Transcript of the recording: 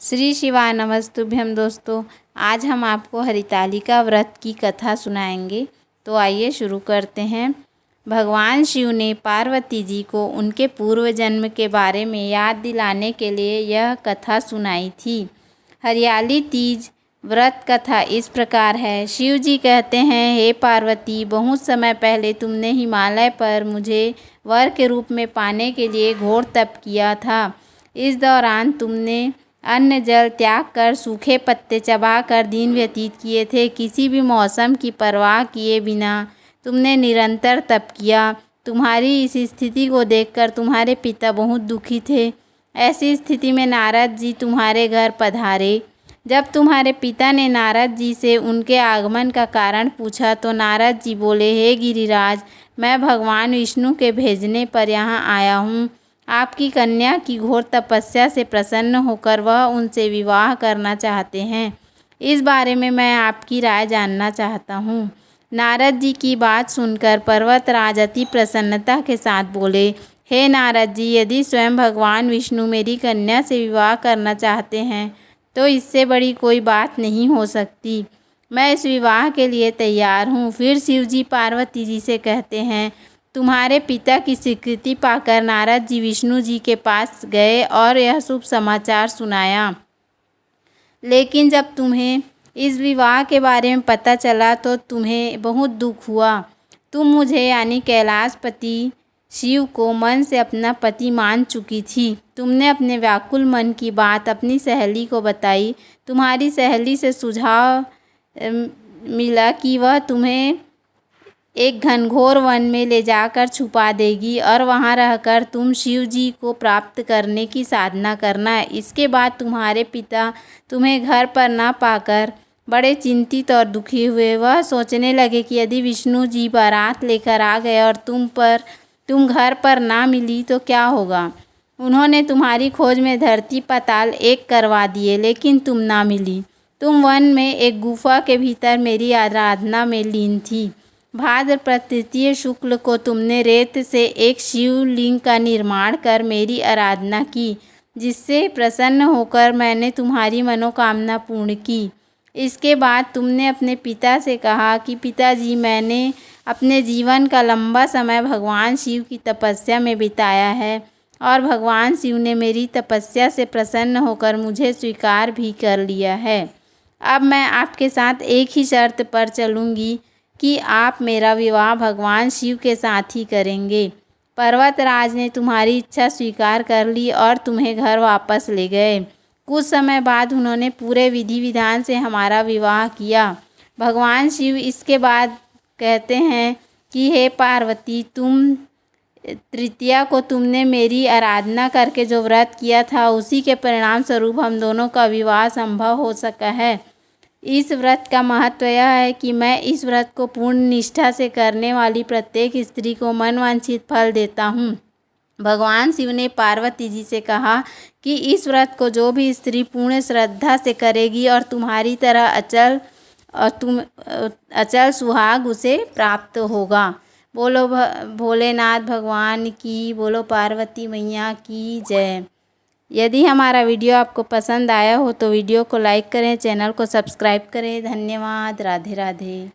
श्री शिवाय नमस्तुभ्यम। दोस्तों, आज हम आपको हरितालिका व्रत की कथा सुनाएंगे। तो आइए शुरू करते हैं। भगवान शिव ने पार्वती जी को उनके पूर्व जन्म के बारे में याद दिलाने के लिए यह कथा सुनाई थी। हरियाली तीज व्रत कथा इस प्रकार है। शिव जी कहते हैं, हे पार्वती, बहुत समय पहले तुमने हिमालय पर मुझे वर के रूप में पाने के लिए घोर तप किया था। इस दौरान तुमने अन्न जल त्याग कर सूखे पत्ते चबाकर दिन व्यतीत किए थे। किसी भी मौसम की परवाह किए बिना तुमने निरंतर तप किया। तुम्हारी इस स्थिति को देखकर तुम्हारे पिता बहुत दुखी थे। ऐसी स्थिति में नारद जी तुम्हारे घर पधारे। जब तुम्हारे पिता ने नारद जी से उनके आगमन का कारण पूछा तो नारद जी बोले, हे गिरिराज, मैं भगवान विष्णु के भेजने पर यहाँ आया हूँ। आपकी कन्या की घोर तपस्या से प्रसन्न होकर वह उनसे विवाह करना चाहते हैं। इस बारे में मैं आपकी राय जानना चाहता हूँ। नारद जी की बात सुनकर पर्वतराज अति प्रसन्नता के साथ बोले, हे नारद जी, यदि स्वयं भगवान विष्णु मेरी कन्या से विवाह करना चाहते हैं तो इससे बड़ी कोई बात नहीं हो सकती। मैं इस विवाह के लिए तैयार हूँ। फिर शिव जी पार्वती जी से कहते हैं, तुम्हारे पिता की स्वीकृति पाकर नारद जी विष्णु जी के पास गए और यह शुभ समाचार सुनाया। लेकिन जब तुम्हें इस विवाह के बारे में पता चला तो तुम्हें बहुत दुख हुआ। तुम मुझे यानी कैलाशपति शिव को मन से अपना पति मान चुकी थी। तुमने अपने व्याकुल मन की बात अपनी सहेली को बताई। तुम्हारी सहेली से सुझाव मिला कि वह तुम्हें एक घनघोर वन में ले जाकर छुपा देगी और वहां रहकर तुम शिव जी को प्राप्त करने की साधना करना। इसके बाद तुम्हारे पिता तुम्हें घर पर ना पाकर बड़े चिंतित और दुखी हुए। वह सोचने लगे कि यदि विष्णु जी बारात लेकर आ गए और तुम घर पर ना मिली तो क्या होगा। उन्होंने तुम्हारी खोज में धरती पाताल एक करवा दिए, लेकिन तुम ना मिली। तुम वन में एक गुफा के भीतर मेरी आराधना में लीन थी। भाद्रपद तृतीय शुक्ल को तुमने रेत से एक शिवलिंग का निर्माण कर मेरी आराधना की, जिससे प्रसन्न होकर मैंने तुम्हारी मनोकामना पूर्ण की। इसके बाद तुमने अपने पिता से कहा कि पिताजी, मैंने अपने जीवन का लंबा समय भगवान शिव की तपस्या में बिताया है और भगवान शिव ने मेरी तपस्या से प्रसन्न होकर मुझे स्वीकार भी कर लिया है। अब मैं आपके साथ एक ही शर्त पर चलूँगी कि आप मेरा विवाह भगवान शिव के साथ ही करेंगे। पर्वतराज ने तुम्हारी इच्छा स्वीकार कर ली और तुम्हें घर वापस ले गए। कुछ समय बाद उन्होंने पूरे विधि विधान से हमारा विवाह किया। भगवान शिव इसके बाद कहते हैं कि हे पार्वती, तुम तृतीया को तुमने मेरी आराधना करके जो व्रत किया था उसी के परिणाम स्वरूप हम दोनों का विवाह संभव हो सका है। इस व्रत का महत्व यह है कि मैं इस व्रत को पूर्ण निष्ठा से करने वाली प्रत्येक स्त्री को मनवांछित फल देता हूँ। भगवान शिव ने पार्वती जी से कहा कि इस व्रत को जो भी स्त्री पूर्ण श्रद्धा से करेगी और तुम्हारी तरह अचल सुहाग उसे प्राप्त होगा। बोलो भोलेनाथ भगवान की, बोलो पार्वती मैया की जय। यदि हमारा वीडियो आपको पसंद आया हो तो वीडियो को लाइक करें, चैनल को सब्सक्राइब करें। धन्यवाद। राधे राधे।